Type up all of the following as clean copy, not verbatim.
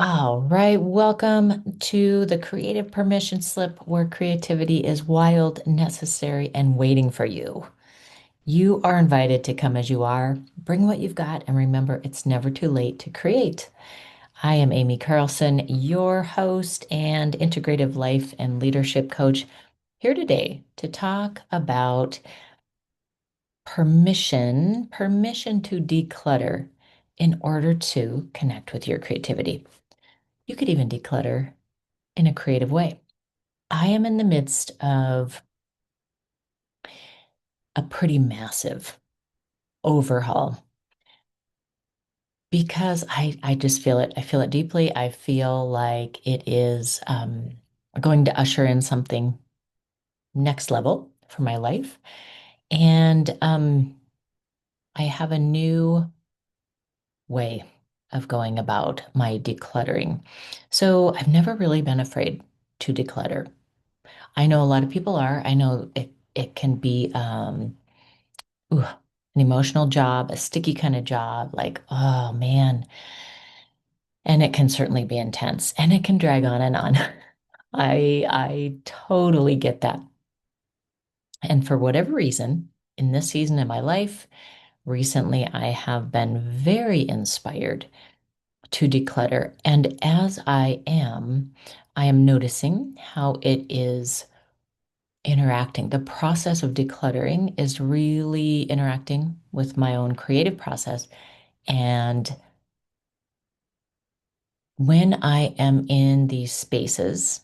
All right, welcome to the creative permission slip where creativity is wild, necessary, and waiting for you. You are invited to come as you are, bring what you've got, and remember it's never too late to create. I am Amy Carlson, your host and integrative life and leadership coach, here today to talk about permission to declutter in order to connect with your creativity. You could even declutter in a creative way. I am in the midst of a pretty massive overhaul because I just feel it. I feel it deeply. I feel like it is going to usher in something next level for my life. And I have a new way of going about my decluttering. So I've never really been afraid to declutter. I know a lot of people are. I know it can be ooh, an emotional job, a sticky kind of job, like, oh man. And it can certainly be intense and it can drag on and on. I totally get that. And for whatever reason, in this season of my life, recently I have been very inspired to declutter. And as I am noticing how it is interacting. The process of decluttering is really interacting with my own creative process. And when I am in these spaces,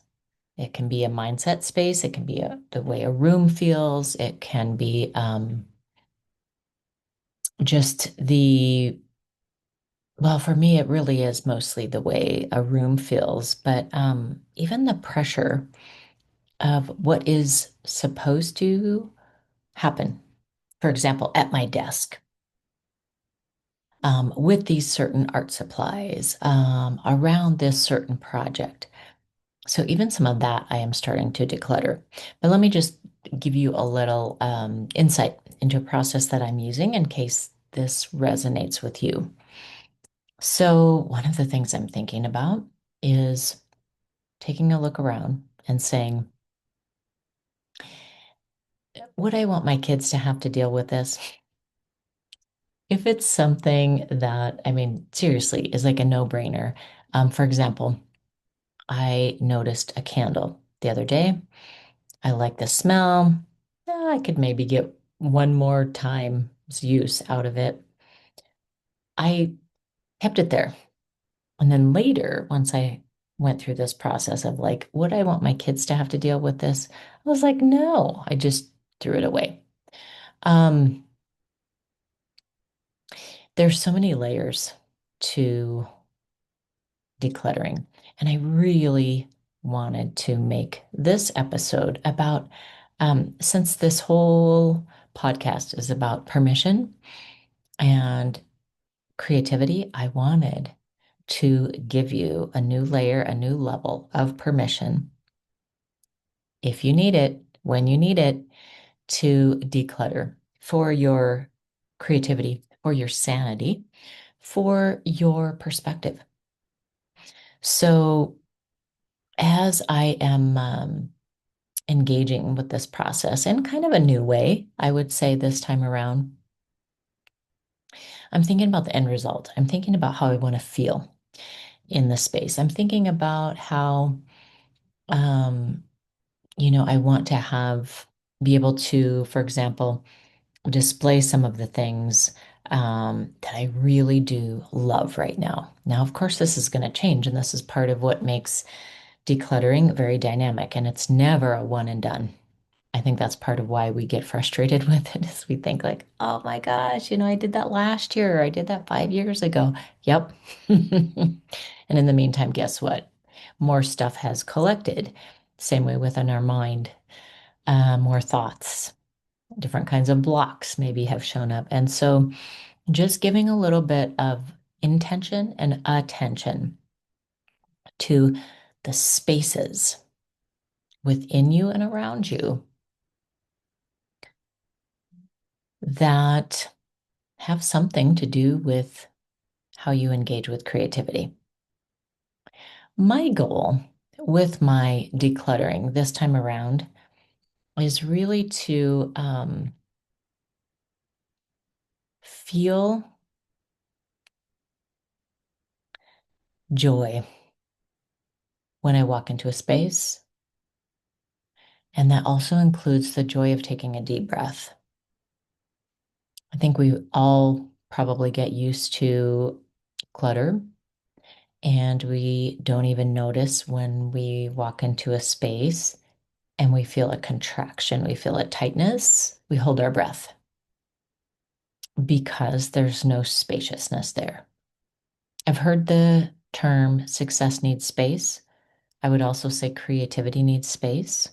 it can be a mindset space, it can be the way a room feels, it can be just well, for me, it really is mostly the way a room feels, but even the pressure of what is supposed to happen. For example, at my desk, with these certain art supplies, around this certain project. So even some of that I am starting to declutter. But let me just give you a little insight into a process that I'm using in case this resonates with you. So one of the things I'm thinking about is taking a look around and saying, would I want my kids to have to deal with this? If it's something that, I mean, seriously, is like a no-brainer. For example, I noticed a candle the other day. I like the smell. I could maybe get one more time's use out of it. I kept it there. And then later, once I went through this process of like, would I want my kids to have to deal with this? I was like, no, I just threw it away. Um, there's so many layers to decluttering. And I really wanted to make this episode about, since this whole podcast is about permission and creativity, I wanted to give you a new layer, a new level of permission, if you need it, when you need it, to declutter for your creativity, for your sanity, for your perspective. So, as I am engaging with this process in kind of a new way, I would say this time around, I'm thinking about the end result. I'm thinking about how I want to feel in the space. I'm thinking about how, um, I want to be able to, for example, display some of the things that I really do love right now. Now, of course, this is going to change, and this is part of what makes decluttering very dynamic, and it's never a one and done. I think that's part of why we get frustrated with it is we think like, oh my gosh, I did that last year, or I did that 5 years ago. Yep. And in the meantime, guess what? More stuff has collected. Same way within our mind, more thoughts, different kinds of blocks maybe have shown up. And so just giving a little bit of intention and attention to the spaces within you and around you that have something to do with how you engage with creativity. My goal with my decluttering this time around is really to feel joy when I walk into a space. And that also includes the joy of taking a deep breath. I think we all probably get used to clutter and we don't even notice when we walk into a space and we feel a contraction, we feel a tightness, we hold our breath because there's no spaciousness there. I've heard the term success needs space. I would also say creativity needs space.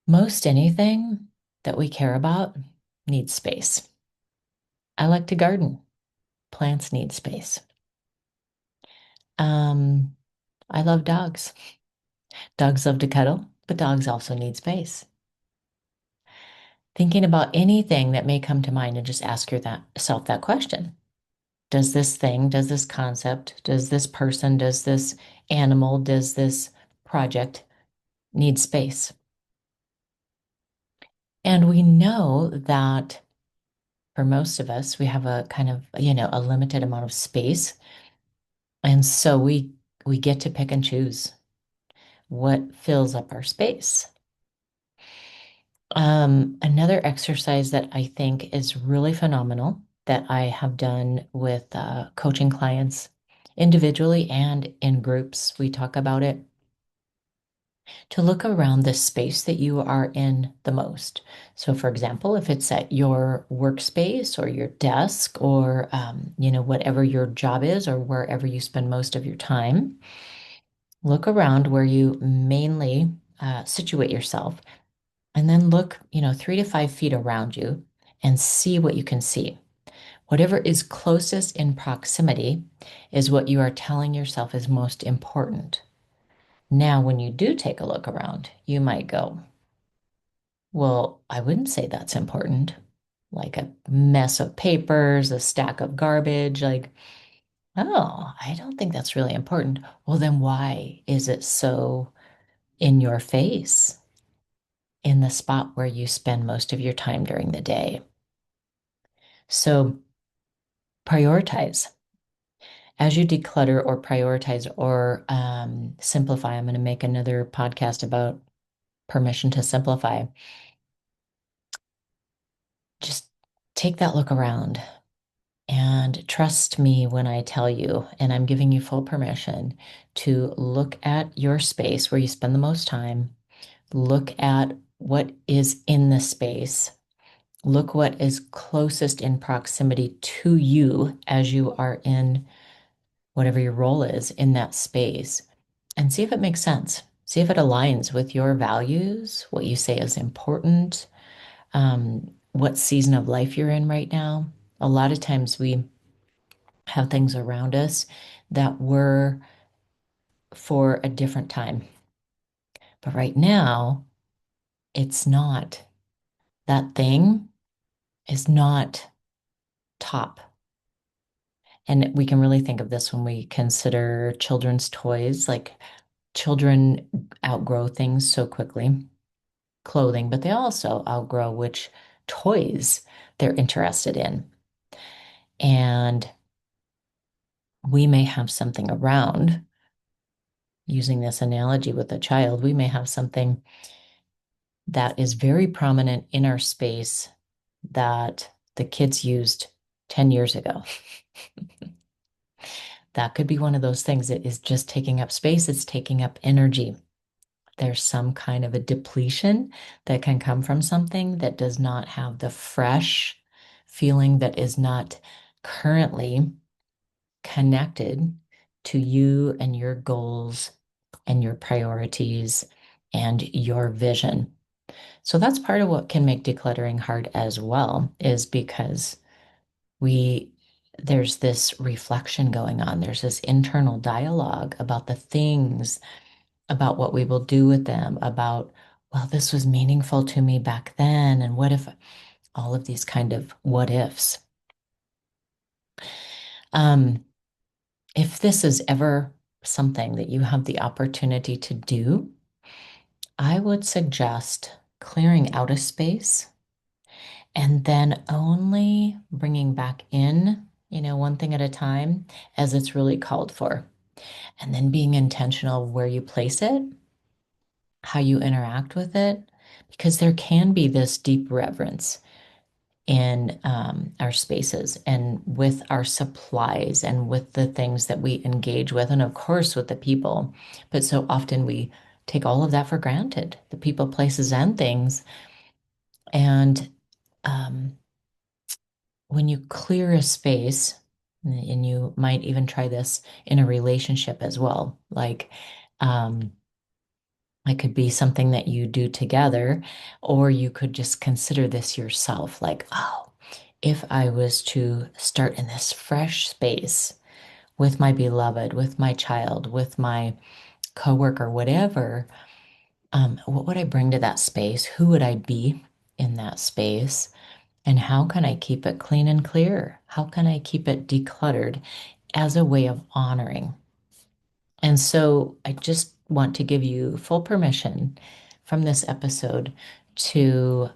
Most anything that we care about needs space. I like to garden. Plants need space. Um, I love dogs. Dogs love to cuddle, but dogs also need space. Thinking about anything that may come to mind and just ask yourself that question. Does this thing, does this concept, does this person, does this animal, does this project need space? And we know that for most of us, we have a kind of, a limited amount of space. And so we get to pick and choose what fills up our space. Another exercise that I think is really phenomenal that I have done with coaching clients individually and in groups, we talk about it, to look around the space that you are in the most. So, for example, if it's at your workspace or your desk or, whatever your job is or wherever you spend most of your time, look around where you mainly situate yourself and then look, 3 to 5 feet around you and see what you can see. Whatever is closest in proximity is what you are telling yourself is most important. Now, when you do take a look around, you might go, well, I wouldn't say that's important. Like a mess of papers, a stack of garbage, like, oh, I don't think that's really important. Well, then why is it so in your face in the spot where you spend most of your time during the day? So prioritize. As you declutter or prioritize or simplify, I'm going to make another podcast about permission to simplify. Just take that look around and trust me when I tell you, and I'm giving you full permission to look at your space where you spend the most time, look at what is in the space, look what is closest in proximity to you as you are in whatever your role is in that space, and see if it makes sense. See if it aligns with your values, what you say is important, what season of life you're in right now. A lot of times we have things around us that were for a different time. But right now, it's not. That thing is not top. And we can really think of this when we consider children's toys. Like children outgrow things so quickly, clothing, but they also outgrow which toys they're interested in. And we may have something around, using this analogy with a child, we may have something that is very prominent in our space that the kids used 10 years ago. That could be one of those things that is just taking up space, it's taking up energy. There's some kind of a depletion that can come from something that does not have the fresh feeling, that is not currently connected to you and your goals and your priorities and your vision. So that's part of what can make decluttering hard as well, is because we there's this reflection going on. There's this internal dialogue about the things, about what we will do with them, about, well, this was meaningful to me back then, and what if all of these kind of what ifs. Um, if this is ever something that you have the opportunity to do, I would suggest clearing out a space and then only bringing back in, one thing at a time as it's really called for. And then being intentional where you place it, how you interact with it, because there can be this deep reverence in our spaces and with our supplies and with the things that we engage with, and of course with the people. But so often we take all of that for granted, the people, places, and things. And um, when you clear a space, and you might even try this in a relationship as well, like um, it could be something that you do together, or you could just consider this yourself, like, oh, if I was to start in this fresh space with my beloved, with my child, with my coworker, whatever, what would I bring to that space? Who would I be in that space? And how can I keep it clean and clear? How can I keep it decluttered as a way of honoring? And so I just want to give you full permission from this episode to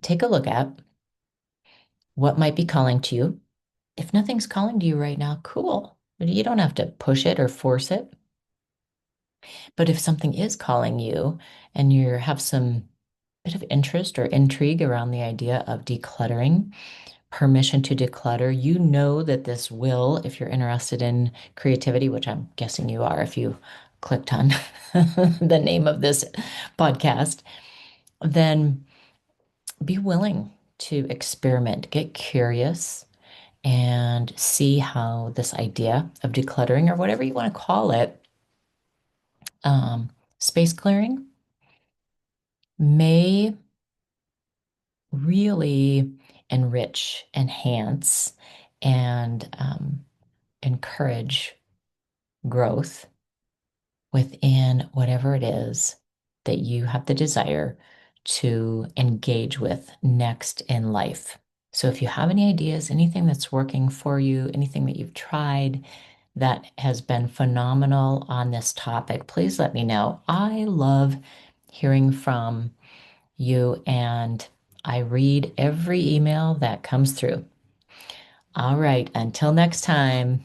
take a look at what might be calling to you. If nothing's calling to you right now, cool. You don't have to push it or force it. But if something is calling you and you have some bit of interest or intrigue around the idea of decluttering, permission to declutter, you know that this will, if you're interested in creativity, which I'm guessing you are if you clicked on the name of this podcast, then be willing to experiment, get curious, and see how this idea of decluttering, or whatever you want to call it, um, space clearing, may really enrich, enhance, and encourage growth within whatever it is that you have the desire to engage with next in life. So if you have any ideas, anything that's working for you, anything that you've tried that has been phenomenal on this topic, please let me know. I love hearing from you, and I read every email that comes through. All right, until next time.